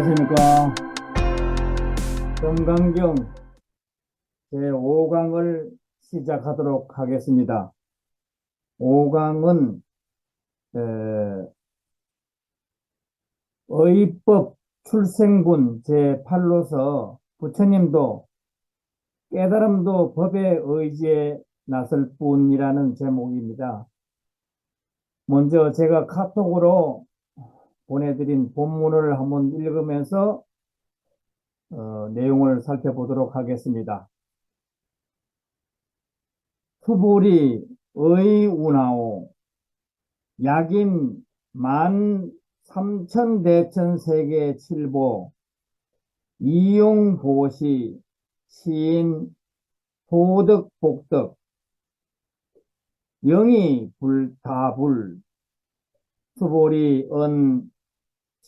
안녕하십니까. 금강경 제5강을 시작하도록 하겠습니다. 5강은 의법 출생군 제8로서 부처님도 깨달음도 법의 의지에 나설 뿐이라는 제목입니다. 먼저 제가 카톡으로 보내드린 본문을 한번 읽으면서 내용을 살펴보도록 하겠습니다. 투불이 의운하오 약인 13,000대천세계 칠보 이용보시 시인 도덕복덕 영이 불다불 투불이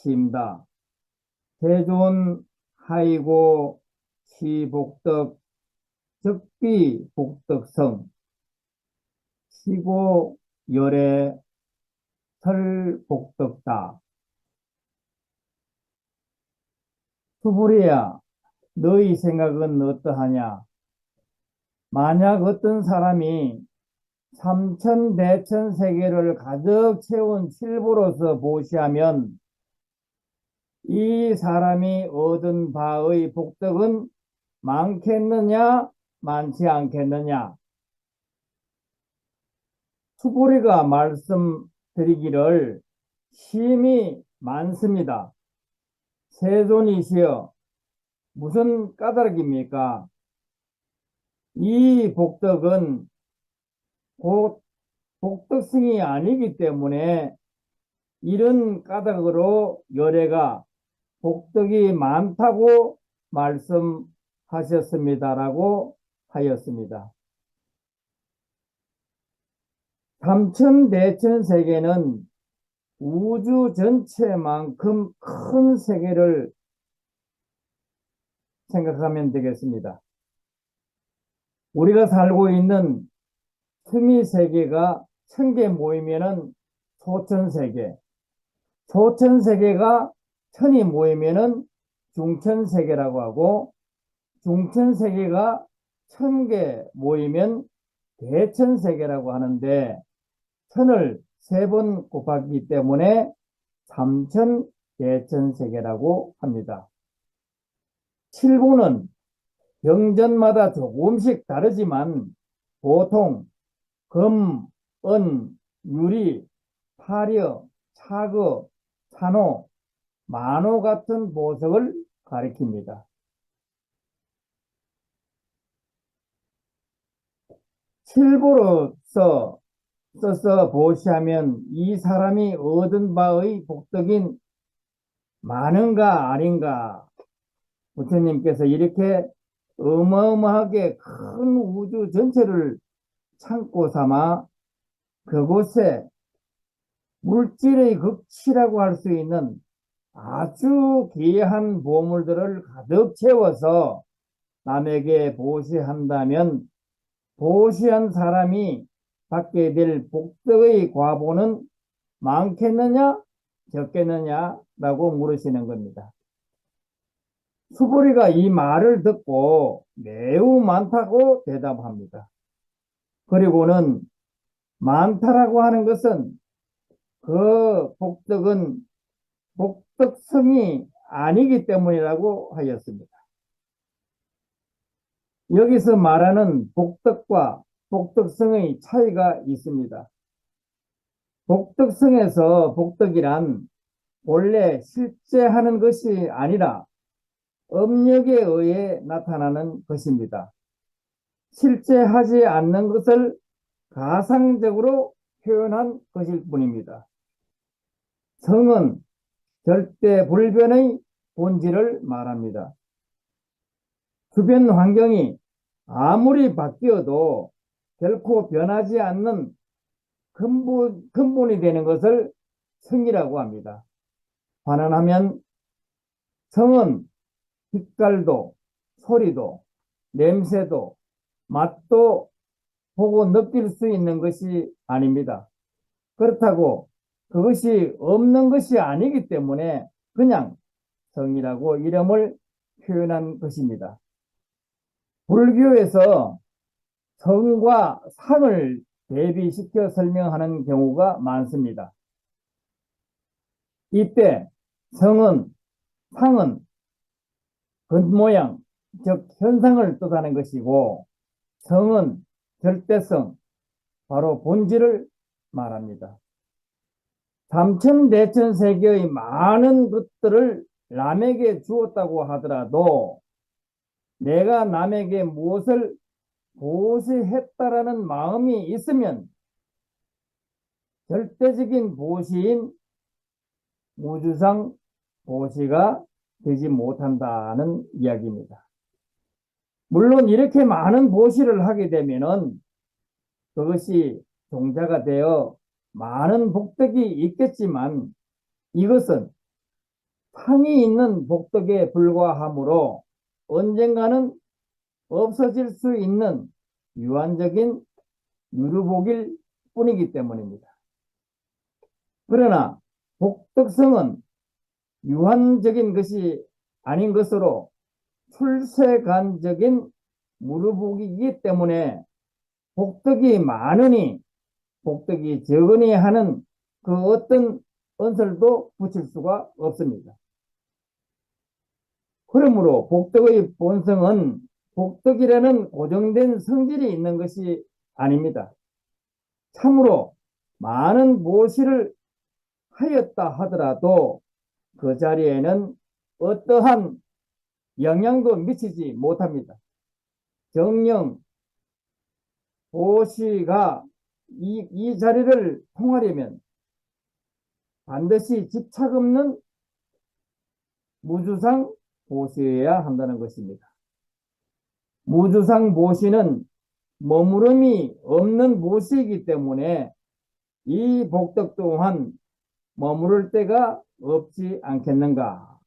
은침다 대존 하이고 시복덕 적비복덕성 시고 열애 설복덕다. 투불이야, 너희 생각은 어떠하냐? 만약 어떤 사람이 삼천대천세계를 가득 채운 칠보로서 보시하면 이 사람이 얻은 바의 복덕은 많겠느냐 많지 않겠느냐? 투불이가 말씀드리기를 심히 많습니다. 세존이시여 무슨 까닭입니까? 이 복덕은 곧 복덕성이 아니기 때문에 이런 까닭으로 열애가 복덕이 많다고 말씀하셨습니다라고 하였습니다. 삼천대천세계는 우주 전체만큼 큰 세계를 생각하면 되겠습니다. 우리가 살고 있는 틈이세계가 1000개 모이면은 소천세계, 소천세계가 1000이 모이면은 중천세계라고 하고 중천세계가 1000개 모이면 대천세계라고 하는데 1000을 3번 곱하기 때문에 삼천대천세계라고 합니다. 칠보는 경전마다 조금씩 다르지만 보통 금, 은, 유리, 파려, 차거, 산호, 만호 같은 보석을 가리킵니다. 칠보로서 써서 보시하면 이 사람이 얻은 바의 복덕인 많은가 아닌가 부처님께서 이렇게 어마어마하게 큰 우주 전체를 창고 삼아 그곳에 물질의 극치라고 할 수 있는 아주 귀한 보물들을 가득 채워서 남에게 보시한다면 보시한 사람이 받게 될 복덕의 과보는 많겠느냐 적겠느냐 라고 물으시는 겁니다. 수보리가 이 말을 듣고 매우 많다고 대답합니다. 그리고는 많다라고 하는 것은 그 복덕은 복덕성이 아니기 때문이라고 하였습니다. 여기서 말하는 복덕과 복덕성의 차이가 있습니다. 복덕성에서 복덕이란 본래 실제 하는 것이 아니라 업력에 의해 나타나는 것입니다. 실제 하지 않는 것을 가상적으로 표현한 것일 뿐입니다. 성은 절대 불변의 본질을 말합니다. 주변 환경이 아무리 바뀌어도 결코 변하지 않는 근본이 되는 것을 성이라고 합니다. 반환하면 성은 빛깔도 소리도 냄새도 맛도 보고 느낄 수 있는 것이 아닙니다. 그렇다고 그것이 없는 것이 아니기 때문에 그냥 성이라고 이름을 표현한 것입니다. 불교에서 성과 상을 대비시켜 설명하는 경우가 많습니다. 이때 성은, 상은 겉모양, 즉 현상을 뜻하는 것이고, 성은 절대성, 바로 본질을 말합니다. 삼천대천세계의 많은 것들을 남에게 주었다고 하더라도 내가 남에게 무엇을 보시했다라는 마음이 있으면 절대적인 보시인 무주상 보시가 되지 못한다는 이야기입니다. 물론 이렇게 많은 보시를 하게 되면은 그것이 종자가 되어 많은 복덕이 있겠지만 이것은 상이 있는 복덕에 불과하므로 언젠가는 없어질 수 있는 유한적인 유류복일 뿐이기 때문입니다. 그러나 복덕성은 유한적인 것이 아닌 것으로 출세간적인 무르복이기 때문에 복덕이 많으니 복덕이 적으니 하는 그 어떤 언설도 붙일 수가 없습니다. 그러므로 복덕의 본성은 복덕이라는 고정된 성질이 있는 것이 아닙니다. 참으로 많은 모시를 하였다 하더라도 그 자리에는 어떠한 영향도 미치지 못합니다. 정령 보시가 이 자리를 통하려면 반드시 집착 없는 무주상 보시여야 한다는 것입니다. 무주상 보시는 머무름이 없는 보시이기 때문에 이 복덕 또한 머무를 때가 없지 않겠는가.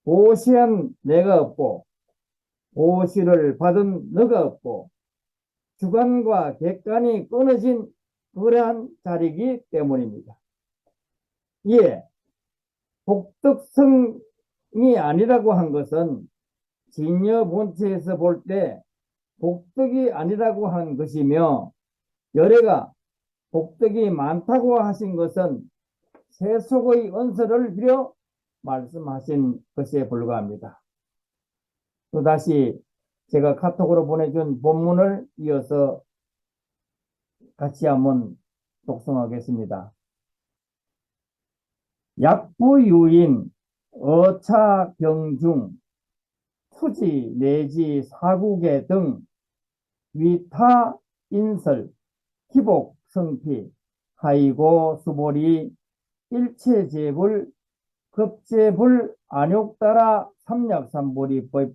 보시한 내가 없고 보시를 받은 너가 없고 주관과 객관이 끊어진 그러한 자리이기 때문입니다. 예, 복덕성이 아니라고 한 것은 진여 본체에서 볼 때 복덕이 아니라고 한 것이며, 열애가 복덕이 많다고 하신 것은 세속의 언설을 빌어 말씀하신 것에 불과합니다. 또다시 제가 카톡으로 보내준 본문을 이어서 같이 한번 독송하겠습니다. 약부유인 어차병중 투지 내지 사국의 등 위타 인설 기복 성피 하이고 수보리 일체제불 급제불 안욕따라 삼약삼보리법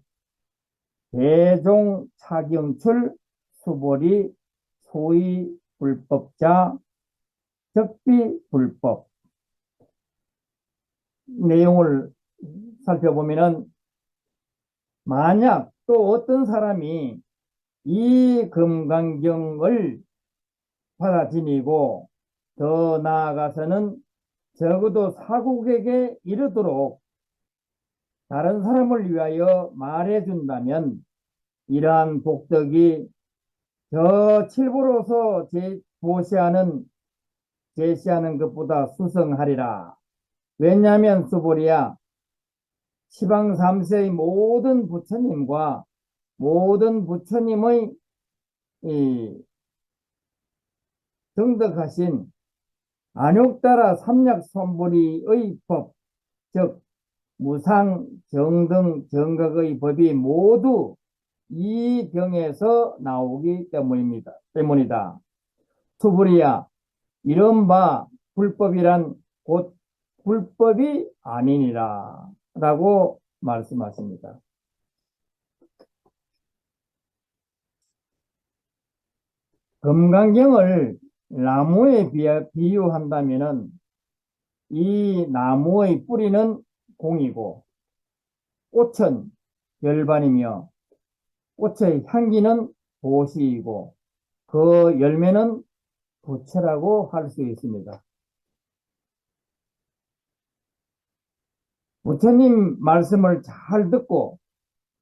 대종 차경출 수보리 소위 불법자 적비 불법. 내용을 살펴보면은, 만약 또 어떤 사람이 이 금강경을 받아 지니고 더 나아가서는 적어도 사국에게 이르도록 다른 사람을 위하여 말해준다면 이러한 복덕이 저 칠보로서 제시하는 것보다 수성하리라. 왜냐하면 수보리야, 시방 3세의 모든 부처님과 모든 부처님의 정덕하신 안욕따라 삼약삼보리의 법, 즉 무상, 정등, 정각의 법이 모두 이 병에서 나오기 때문이다. 수불이야, 이른바 불법이란 곧 불법이 아니니라 라고 말씀하십니다. 금강경을 나무에 비유한다면은 이 나무의 뿌리는 공이고 꽃은 열반이며 꽃의 향기는 보시이고 그 열매는 부채라고 할 수 있습니다. 부처님 말씀을 잘 듣고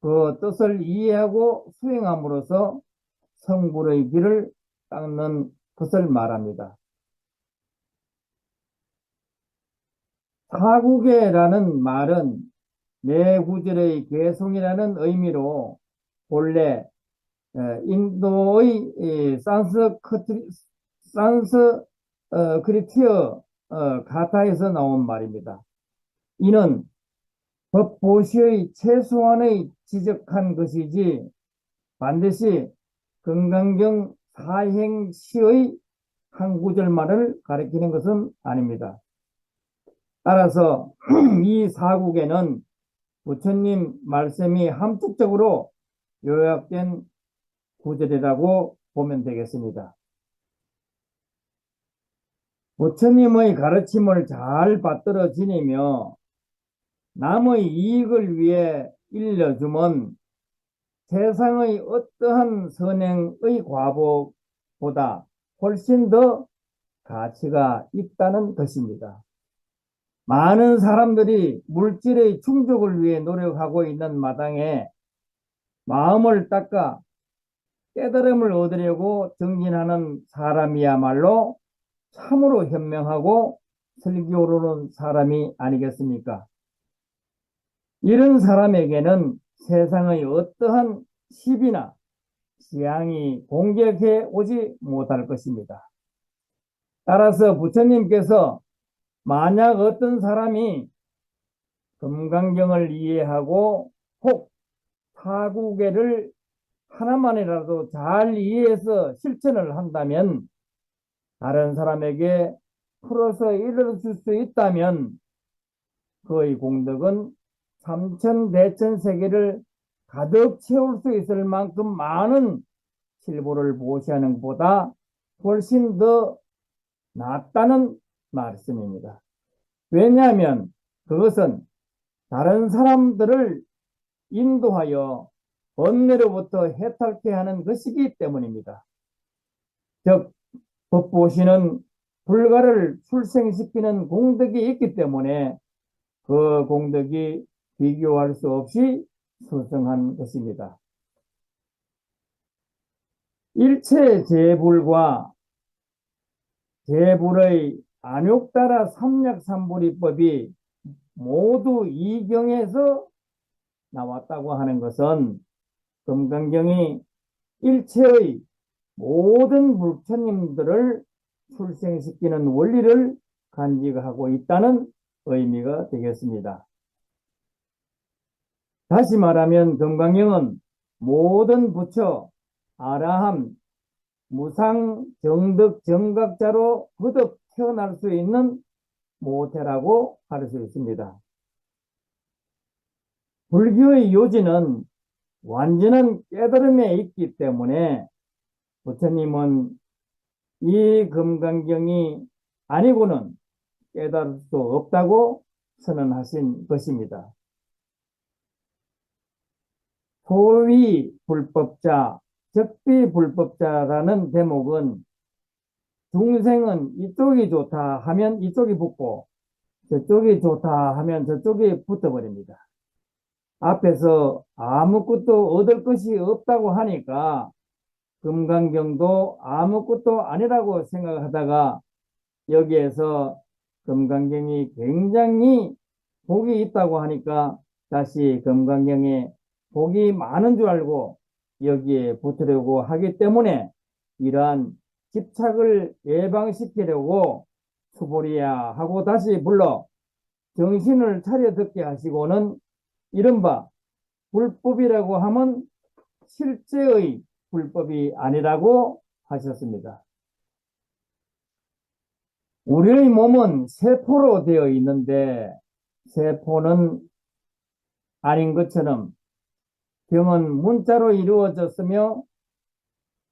그 뜻을 이해하고 수행함으로써 성불의 길을 닦는 것을 말합니다. 사구계라는 말은 내 구절의 개송이라는 의미로 본래 인도의 산스크리티어 가타에서 나온 말입니다. 이는 법보시의 최소한의 지적한 것이지 반드시 금강경 사행시의 한 구절만을 가리키는 것은 아닙니다. 따라서 이 사국에는 부처님 말씀이 함축적으로 요약된 구절이라고 보면 되겠습니다. 부처님의 가르침을 잘 받들어 지니며 남의 이익을 위해 일러주면 세상의 어떠한 선행의 과보보다 훨씬 더 가치가 있다는 것입니다. 많은 사람들이 물질의 충족을 위해 노력하고 있는 마당에 마음을 닦아 깨달음을 얻으려고 정진하는 사람이야말로 참으로 현명하고 슬기로운 사람이 아니겠습니까? 이런 사람에게는 세상의 어떠한 시비나 지향이 공격해 오지 못할 것입니다. 따라서 부처님께서 만약 어떤 사람이 금강경을 이해하고 혹 사구계를 하나만이라도 잘 이해해서 실천을 한다면 다른 사람에게 풀어서 일러줄 수 있다면 그의 공덕은 삼천대천세계를 가득 채울 수 있을 만큼 많은 실보를 보시하는 것보다 훨씬 더 낫다는 말씀입니다. 왜냐하면 그것은 다른 사람들을 인도하여 번뇌로부터 해탈케 하는 것이기 때문입니다. 즉 법보시는 불가를 출생시키는 공덕이 있기 때문에 그 공덕이 비교할 수 없이 수승한 것입니다. 일체 재불과 재불의 안욕따라 삼약삼불이법이 모두 이경에서 나왔다고 하는 것은 금강경이 일체의 모든 부처님들을 출생시키는 원리를 간직하고 있다는 의미가 되겠습니다. 다시 말하면 금강경은 모든 부처, 아라함, 무상, 정덕, 정각자로 거듭 태어날 수 있는 모태라고 할 수 있습니다. 불교의 요지는 완전한 깨달음에 있기 때문에 부처님은 이 금강경이 아니고는 깨달을 수 없다고 선언하신 것입니다. 소위 불법자, 적비 불법자라는 대목은 중생은 이쪽이 좋다 하면 이쪽이 붙고 저쪽이 좋다 하면 저쪽이 붙어버립니다. 앞에서 아무것도 얻을 것이 없다고 하니까 금강경도 아무것도 아니라고 생각하다가 여기에서 금강경이 굉장히 복이 있다고 하니까 다시 금강경에 복이 많은 줄 알고 여기에 붙으려고 하기 때문에 이러한 집착을 예방시키려고 수보리야 하고 다시 불러 정신을 차려 듣게 하시고는 이른바 불법이라고 하면 실제의 불법이 아니라고 하셨습니다. 우리의 몸은 세포로 되어 있는데 세포는 아닌 것처럼 경은 문자로 이루어졌으며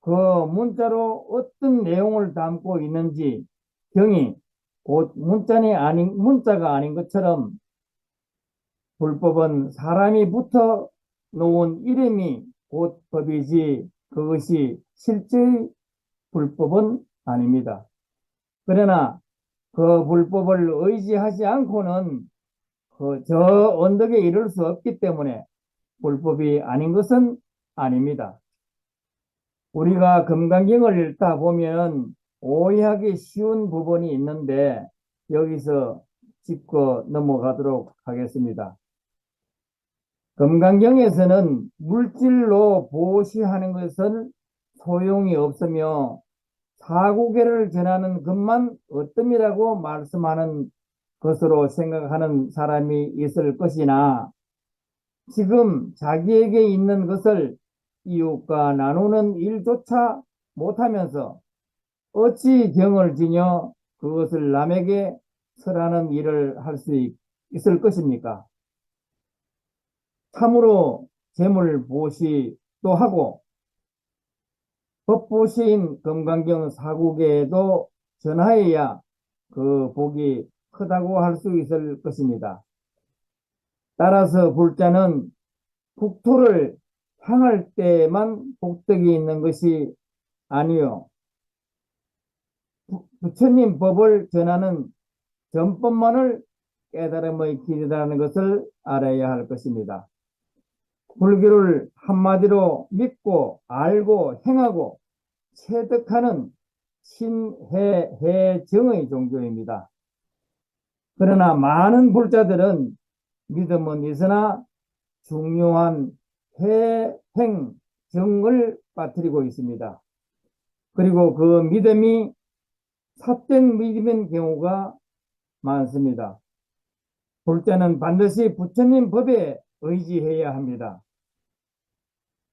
그 문자로 어떤 내용을 담고 있는지 경이 곧 문자가 아닌 것처럼 불법은 사람이 붙어 놓은 이름이 곧 법이지 그것이 실제의 불법은 아닙니다. 그러나 그 불법을 의지하지 않고는 저 언덕에 이를 수 없기 때문에 불법이 아닌 것은 아닙니다. 우리가 금강경을 읽다 보면 오해하기 쉬운 부분이 있는데 여기서 짚고 넘어가도록 하겠습니다. 금강경에서는 물질로 보시하는 것은 소용이 없으며 사구계를 전하는 것만 어뜸이라고 말씀하는 것으로 생각하는 사람이 있을 것이나 지금 자기에게 있는 것을 이웃과 나누는 일조차 못하면서 어찌 경을 지녀 그것을 남에게 설하는 일을 할 수 있을 것입니까? 참으로 재물 보시도 하고 법보시인 금강경 사국에도 전하여야 그 복이 크다고 할 수 있을 것입니다. 따라서 불자는 국토를 향할 때만 복덕이 있는 것이 아니요 부처님 법을 전하는 전법만을 깨달음의 길이라는 것을 알아야 할 것입니다. 불교를 한마디로 믿고 알고 행하고 체득하는 신해해정의 종교입니다. 그러나 많은 불자들은 믿음은 있으나 중요한 해행정을 빠뜨리고 있습니다. 그리고 그 믿음이 삿된 믿음인 경우가 많습니다. 불자는 반드시 부처님 법에 의지해야 합니다.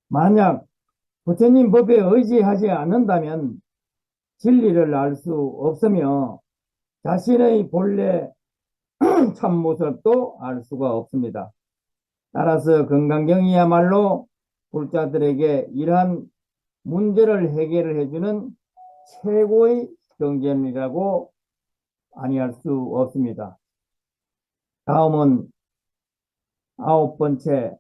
만약 부처님 법에 의지하지 않는다면 진리를 알 수 없으며 자신의 본래 참모습도 알 수가 없습니다. 따라서 금강경이야말로 불자들에게 이러한 문제를 해결을 해주는 최고의 경전이라고 아니할 수 없습니다. 다음은 9번째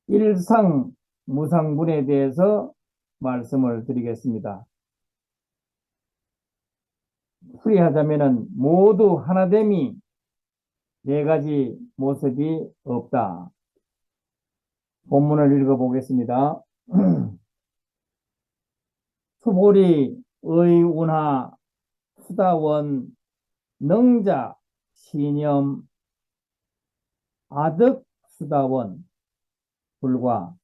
일상무상분에 대해서 말씀을 드리겠습니다. 풀이하자면 모두 하나됨이 네 가지 모습이 없다. 본문을 읽어보겠습니다. 수보리 의운하 수다원 능자 신념 아득 수다원 불과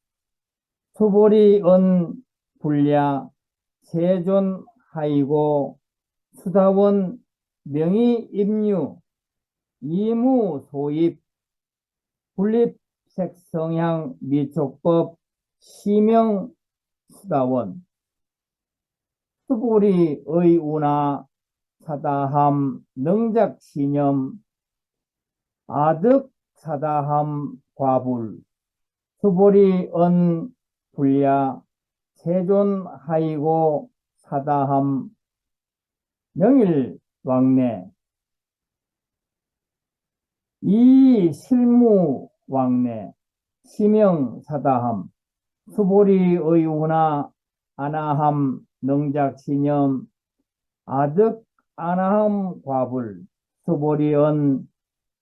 수보리 은 불야 세존 하이고 수다원 명의 입류 이무 소입 분립색성향 미촉법 시명 수다원 수보리 의운하 사다함 능작 신념 아득 사다함 과불 수보리 은 불야 세존 하이고 사다함 명일 왕래 이 실무 왕래 시명 사다함 수보리 의운하 아나함 능작 신념 아득 아나함 과불 수보리 은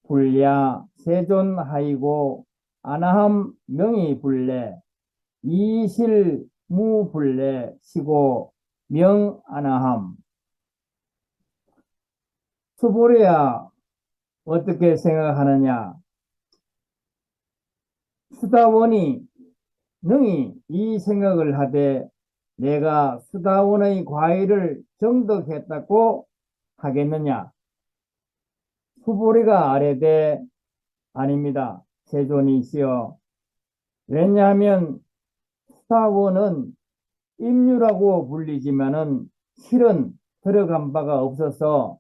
불야 세존 하이고 아나함 명이 불래 이실 무 불래 시고 명 아나함. 수보리야 어떻게 생각하느냐? 수다원이 능히 이 생각을 하되 내가 수다원의 과일을 정덕했다고 하겠느냐? 수보리가 아뢰되 아닙니다. 세존이시여. 왜냐하면 수다원은 임류라고 불리지만은 실은 들어간 바가 없어서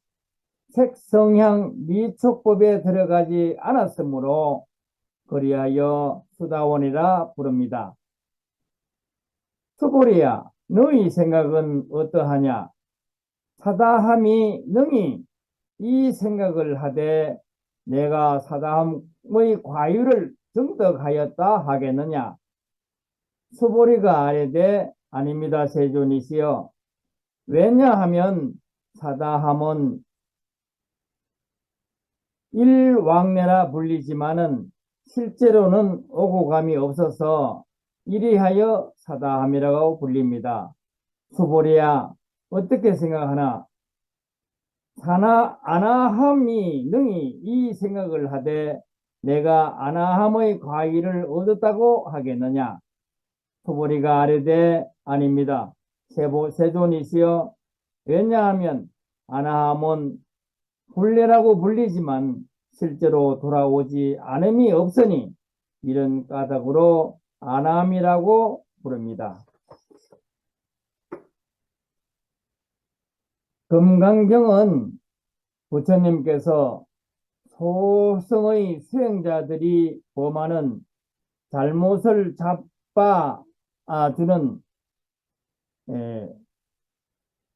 색성향 미촉법에 들어가지 않았으므로 그리하여 수다원이라 부릅니다. 수보리야, 너희 생각은 어떠하냐? 사다함이 능히 이 생각을 하되 내가 사다함의 과유를 정덕하였다 하겠느냐? 수보리가 아뢰되 아닙니다. 세존이시여. 왜냐하면 사다함은 일왕래라 불리지만은 실제로는 오고 감이 없어서 이리하여 사다함이라고 불립니다. 수보리야, 어떻게 생각하나? 사나 아나함이 능히 이 생각을 하되 내가 아나함의 과일을 얻었다고 하겠느냐? 수보리가 아뢰되 아닙니다. 세존이시여, 왜냐하면 아나함은 불례라고 불리지만 실제로 돌아오지 않음이 없으니 이런 까닭으로 아나함이라고 부릅니다. 금강경은 부처님께서 소승의 수행자들이 범하는 잘못을 잡아주는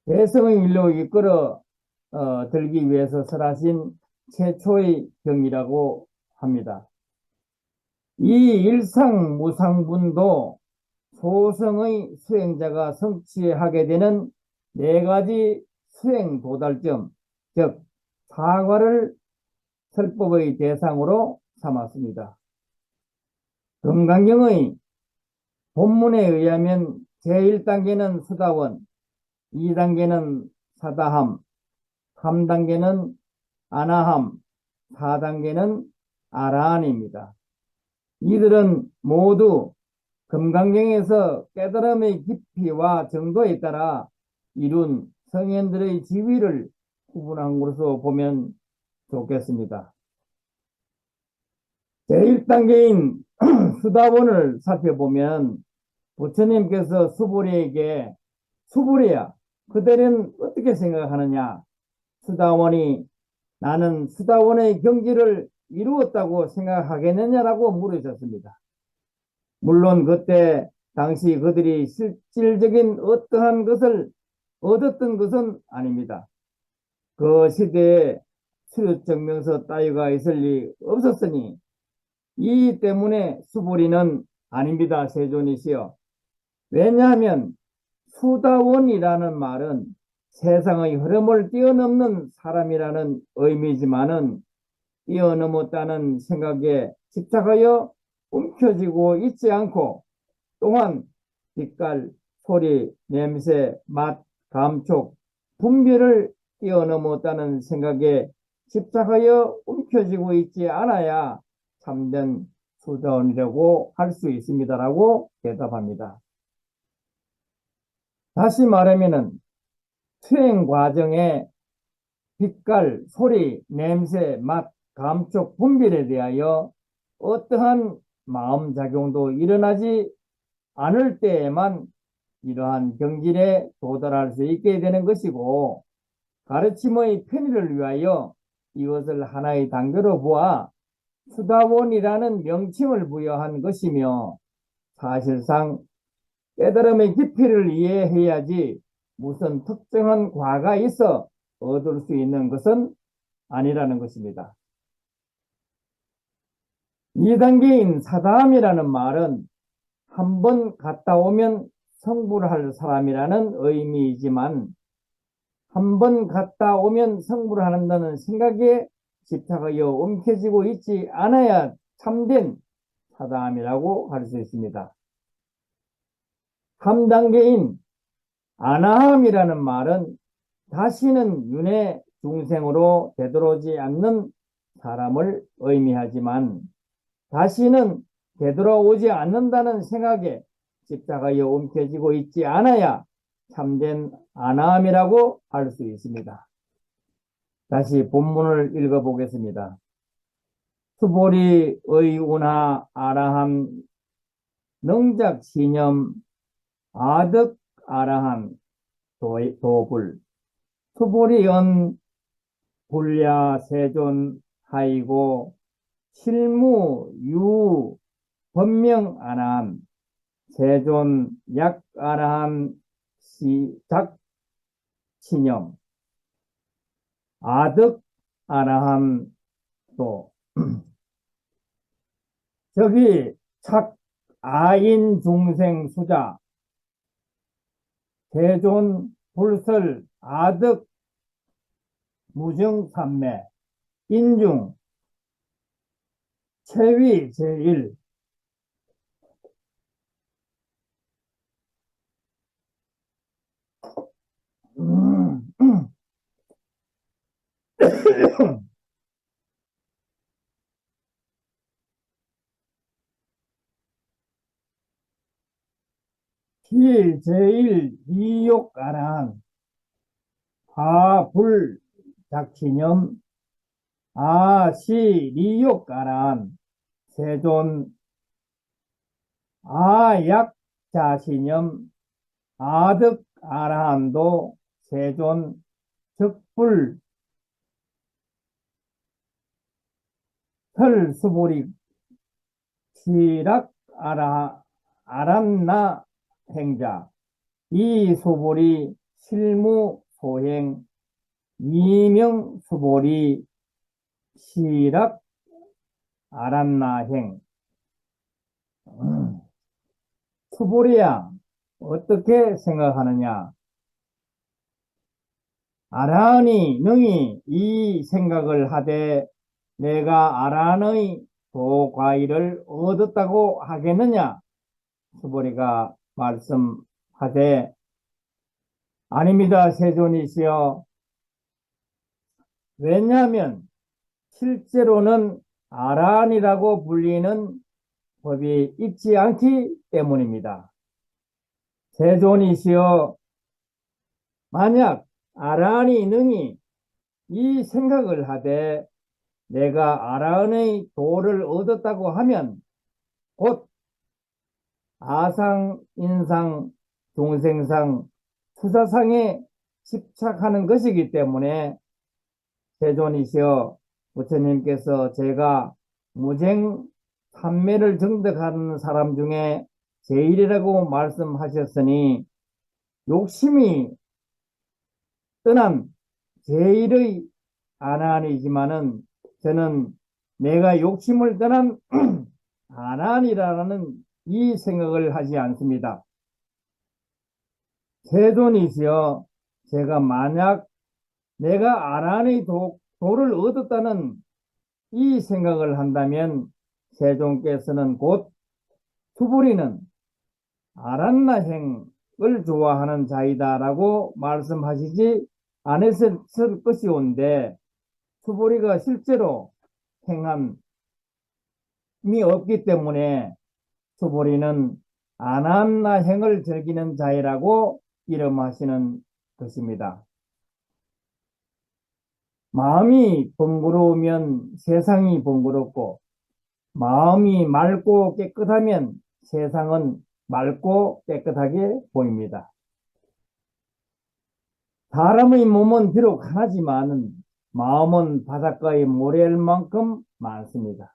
대성의 일로 이끌어 들기 위해서 설하신 최초의 경이라고 합니다. 이 일상무상분도 소승의 수행자가 성취하게 되는 네 가지 수행 도달점, 즉 사과를 설법의 대상으로 삼았습니다. 금강경의 본문에 의하면 제1단계는 수다원, 2단계는 사다함, 3단계는 아나함, 4단계는 아라한입니다. 이들은 모두 금강경에서 깨달음의 깊이와 정도에 따라 이룬 성현들의 지위를 구분한 것으로 보면 좋겠습니다. 제1단계인 수다원을 살펴보면 부처님께서 수보리에게 수보리야, 그대는 어떻게 생각하느냐? 수다원이 나는 수다원의 경지를 이루었다고 생각하겠느냐라고 물으셨습니다. 물론 그때 당시 그들이 실질적인 어떠한 것을 얻었던 것은 아닙니다. 그 시대에 수료증명서 따위가 있을 리 없었으니 이 때문에 수보리는 아닙니다. 세존이시여. 왜냐하면 수다원이라는 말은 세상의 흐름을 뛰어넘는 사람이라는 의미지만은 뛰어넘었다는 생각에 집착하여 움켜쥐고 있지 않고 또한 빛깔, 소리, 냄새, 맛, 감촉, 분별을 뛰어넘었다는 생각에 집착하여 움켜쥐고 있지 않아야 참된 수다원이라고 할 수 있습니다라고 대답합니다. 다시 말하면은 수행 과정에 빛깔, 소리, 냄새, 맛, 감촉, 분별에 대하여 어떠한 마음작용도 일어나지 않을 때에만 이러한 경질에 도달할 수 있게 되는 것이고 가르침의 편의를 위하여 이것을 하나의 단계로 보아 수다원이라는 명칭을 부여한 것이며 사실상 깨달음의 깊이를 이해해야지 무슨 특정한 과가 있어 얻을 수 있는 것은 아니라는 것입니다. 2단계인 사다함이라는 말은 한 번 갔다 오면 성불할 사람이라는 의미이지만 한 번 갔다 오면 성불한다는 생각에 집착하여 움켜쥐고 있지 않아야 참된 사다함이라고 할 수 있습니다. 3단계인 아나함이라는 말은 다시는 윤회 중생으로 되돌아오지 않는 사람을 의미하지만 다시는 되돌아오지 않는다는 생각에 집착하여 움켜쥐고 있지 않아야 참된 아나함이라고 할 수 있습니다. 다시 본문을 읽어보겠습니다. 수보리 의운하 아라함 능작 신념 아득 아라함 도불 수보리연 불야 세존 하이고 실무 유 번명 아람 세존 약 아람 시작 신념 아득 아라함 도 저기 착 아인 중생 수자 세존 불설 아득 무증 삼매 인중 체위 제1. 기 제1 이욕아란 화불 작신염 아시 리욕아란 세존 아약 자신염 아득 아라한도 세존 적불 설수보리 시락 아란나 행자 이 소보리 실무 소행 이명 수보리 시락 아란나행. 수보리야, 어떻게 생각하느냐? 아란이 능히 이 생각을 하되 내가 아란의 도과일을 얻었다고 하겠느냐? 수보리가 말씀하되 아닙니다, 세존이시여. 왜냐하면 실제로는 아란이라고 불리는 법이 있지 않기 때문입니다. 세존이시여, 만약 아란이 능히 이 생각을 하되 내가 아란의 도를 얻었다고 하면 곧 아상, 인상, 동생상, 수사상에 집착하는 것이기 때문에 세존이시여, 부처님께서 제가 무쟁 삼매를 정득하는 사람 중에 제일이라고 말씀하셨으니 욕심이 떠난 제일의 아난이지만은 저는 내가 욕심을 떠난 아난이라는 이 생각을 하지 않습니다. 세존이시여, 제가 만약 내가 아란의 도를 얻었다는 이 생각을 한다면 세존께서는 곧 수보리는 아란나행을 좋아하는 자이다라고 말씀하시지 않았을 것이온데 수보리가 실제로 행함이 없기 때문에 수보리는 아란나행을 즐기는 자이라고 이름하시는 것입니다. 마음이 번거로우면 세상이 번거롭고 마음이 맑고 깨끗하면 세상은 맑고 깨끗하게 보입니다. 사람의 몸은 비록 하나지만 마음은 바닷가의 모래알만큼 많습니다.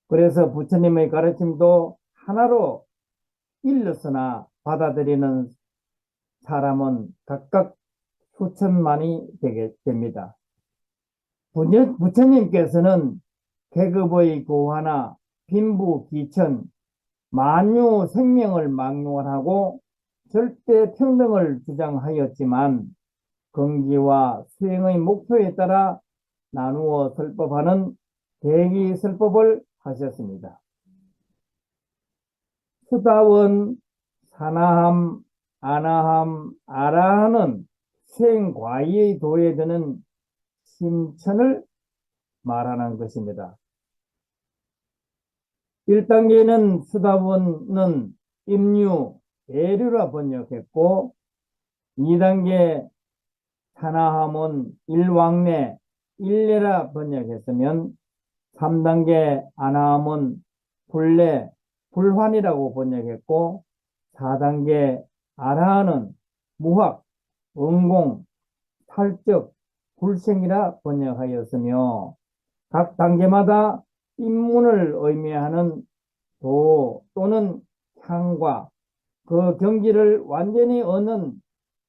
그래서 부처님의 가르침도 하나로 일렀으나 받아들이는 사람은 각각 수천만이 되게 됩니다. 부처님께서는 계급의 고하나 빈부 기천 만유 생명을 막론하고 절대 평등을 주장하였지만 긍지와 수행의 목표에 따라 나누어 설법하는 대기설법을 하셨습니다. 수다원, 사나함, 아나함, 아라함은 수행과의의 도에 드는 심천을 말하는 것입니다. 1단계는 수다원은 임류, 애류라 번역했고 2단계 사나함은 일왕래, 일례라 번역했으면 3단계 아나함은 불례, 불환이라고 번역했고 4단계 아라한은 무학, 은공, 탈적, 불생이라 번역하였으며 각 단계마다 입문을 의미하는 도 또는 향과 그 경지를 완전히 얻는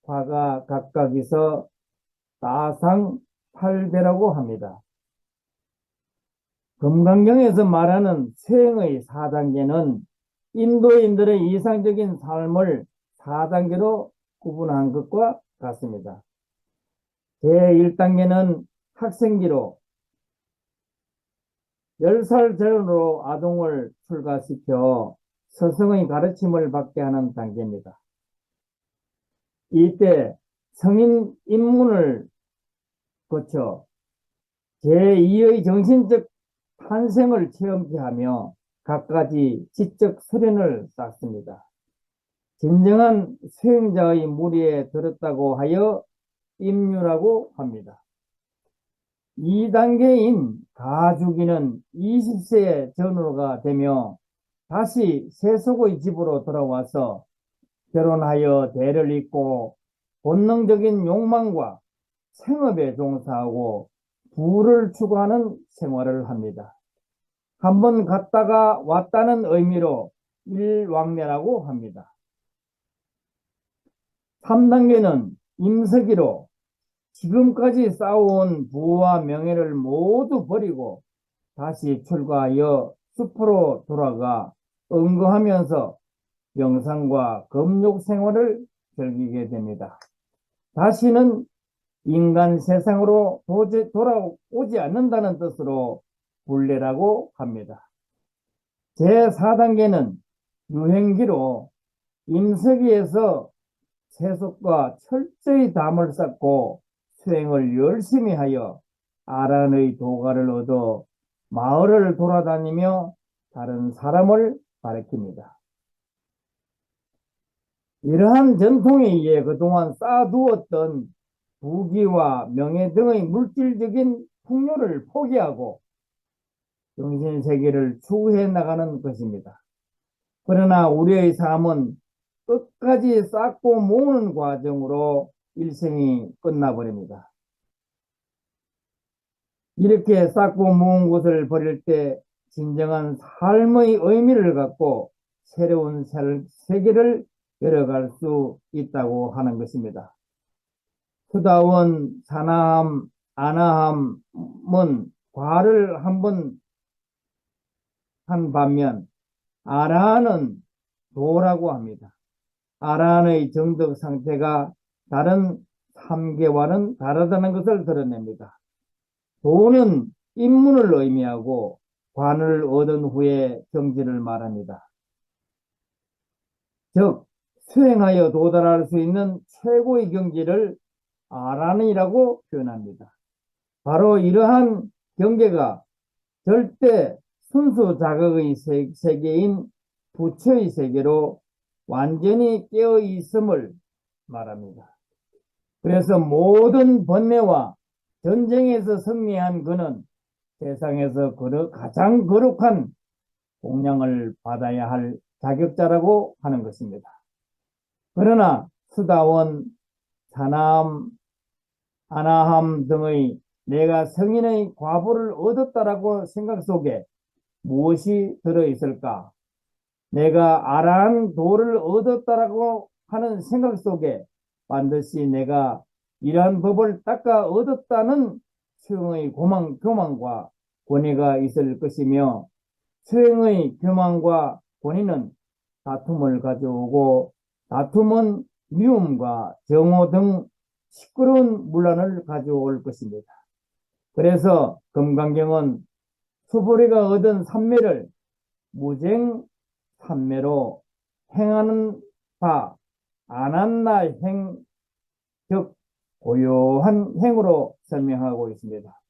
과가 각각에서 따상팔배라고 합니다. 금강경에서 말하는 수행의 4단계는 인도인들의 이상적인 삶을 4단계로 구분한 것과 같습니다. 제1단계는 학생기로, 10살 전으로 아동을 출가시켜 스승의 가르침을 받게 하는 단계입니다. 이때 성인 입문을 거쳐 제2의 정신적 탄생을 체험케 하며 갖가지 지적 수련을 쌓습니다. 진정한 수행자의 무리에 들었다고 하여 입류라고 합니다. 2단계인 가주기는 20세 전후가 되며 다시 세속의 집으로 돌아와서 결혼하여 대를 잇고 본능적인 욕망과 생업에 종사하고 부를 추구하는 생활을 합니다. 한번 갔다가 왔다는 의미로 일왕래라고 합니다. 3단계는 임석이로 지금까지 쌓아온 부와 명예를 모두 버리고 다시 출가하여 숲으로 돌아가 응거하면서 명상과 금욕 생활을 즐기게 됩니다. 다시는 인간 세상으로 돌아오지 않는다는 뜻으로 불례라고 합니다. 제4단계는 유행기로 임석이에서 세속과 철저히 담을 쌓고 수행을 열심히 하여 아란의 도가를 얻어 마을을 돌아다니며 다른 사람을 가르칩니다. 이러한 전통에 의해 그동안 쌓아두었던 부귀와 명예 등의 물질적인 풍요를 포기하고 정신세계를 추구해 나가는 것입니다. 그러나 우리의 삶은 끝까지 쌓고 모으는 과정으로 일생이 끝나버립니다. 이렇게 쌓고 모은 것을 버릴 때 진정한 삶의 의미를 갖고 새로운 세계를 열어갈 수 있다고 하는 것입니다. 수다원, 사나함, 아나함은 과를 한번 한 반면 아라한은 도라고 합니다. 아라한의 정덕 상태가 다른 3계와는 다르다는 것을 드러냅니다. 도는 입문을 의미하고 관을 얻은 후에 경지를 말합니다. 즉 수행하여 도달할 수 있는 최고의 경지를 아란이라고 표현합니다. 바로 이러한 경계가 절대 순수 자극의 세계인 부처의 세계로 완전히 깨어 있음을 말합니다. 그래서 모든 번뇌와 전쟁에서 승리한 그는 세상에서 가장 거룩한 공양을 받아야 할 자격자라고 하는 것입니다. 그러나 수다원, 사나함, 아나함 등의 내가 성인의 과보를 얻었다라고 생각 속에 무엇이 들어있을까? 내가 아라한 도를 얻었다라고 하는 생각 속에 반드시 내가 이러한 법을 닦아 얻었다는 수행의 교만과 권위가 있을 것이며 수행의 교만과 권위는 다툼을 가져오고 다툼은 미움과 정오 등 시끄러운 문란을 가져올 것입니다. 그래서 금강경은 수보리가 얻은 삼매를 무쟁 삼매로 행하는 바 안한나 행, 즉 고요한 행으로 설명하고 있습니다.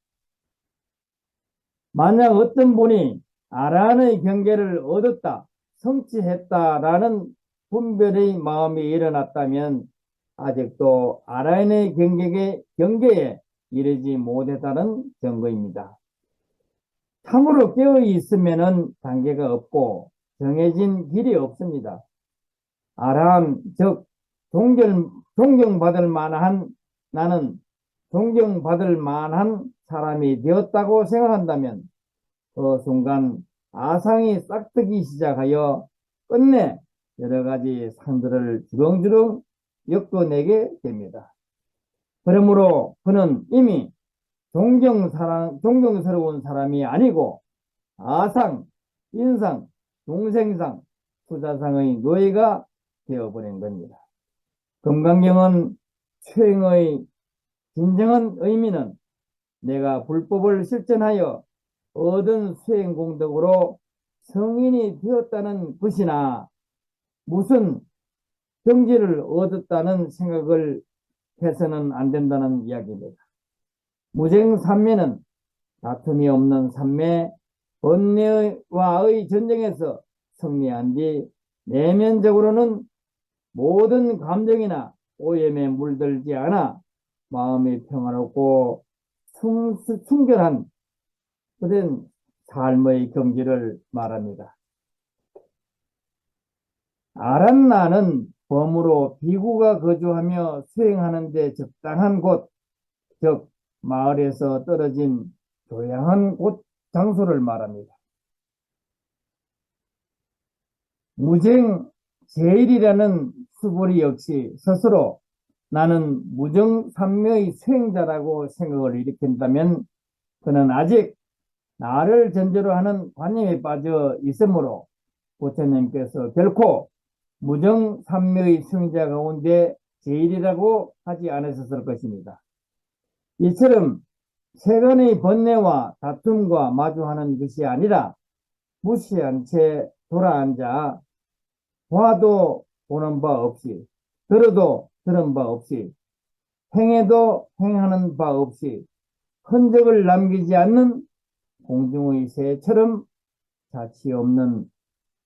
만약 어떤 분이 아란의 경계를 얻었다, 성취했다라는 분별의 마음이 일어났다면 아직도 아란의 경계에 이르지 못했다는 증거입니다. 참으로 깨어 있으면 단계가 없고 정해진 길이 없습니다. 아람, 즉 존경받을 만한 나는 존경받을 만한 사람이 되었다고 생각한다면 그 순간 아상이 싹트기 시작하여 끝내 여러 가지 상들을 주렁주렁 엮어내게 됩니다. 그러므로 그는 이미 존경스러운 사람이 아니고 아상, 인상, 동생상, 수자상의 노예가 되어버린 겁니다. 금강경은 수행의 진정한 의미는 내가 불법을 실천하여 얻은 수행 공덕으로 성인이 되었다는 것이나 무슨 경지를 얻었다는 생각을 해서는 안 된다는 이야기입니다. 무쟁삼매는 다툼이 없는 삼매, 번뇌와의 전쟁에서 승리한 뒤 내면적으로는 모든 감정이나 오염에 물들지 않아 마음이 평화롭고 순결한 그런 삶의 경지를 말합니다. 아란나는 범으로 비구가 거주하며 수행하는 데 적당한 곳, 즉 마을에서 떨어진 조용한 곳 장소를 말합니다. 무쟁 제일이라는 수보리 역시 스스로 나는 무정삼매의 수행자라고 생각을 일으킨다면 그는 아직 나를 전제로 하는 관념에 빠져 있으므로 부처님께서 결코 무정삼매의 수행자 가운데 제일이라고 하지 않으셨을 것입니다. 이처럼 세간의 번뇌와 다툼과 마주하는 것이 아니라 무시한 채 돌아앉아 봐도 보는 바 없이 들어도 들은 바 없이 행해도 행하는 바 없이 흔적을 남기지 않는 공중의 새처럼 자취 없는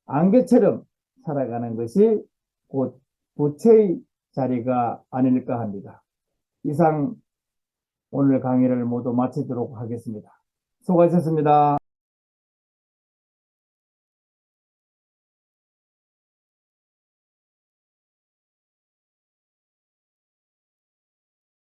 안개처럼 살아가는 것이 곧 부처의 자리가 아닐까 합니다. 이상 오늘 강의를 모두 마치도록 하겠습니다. 수고하셨습니다.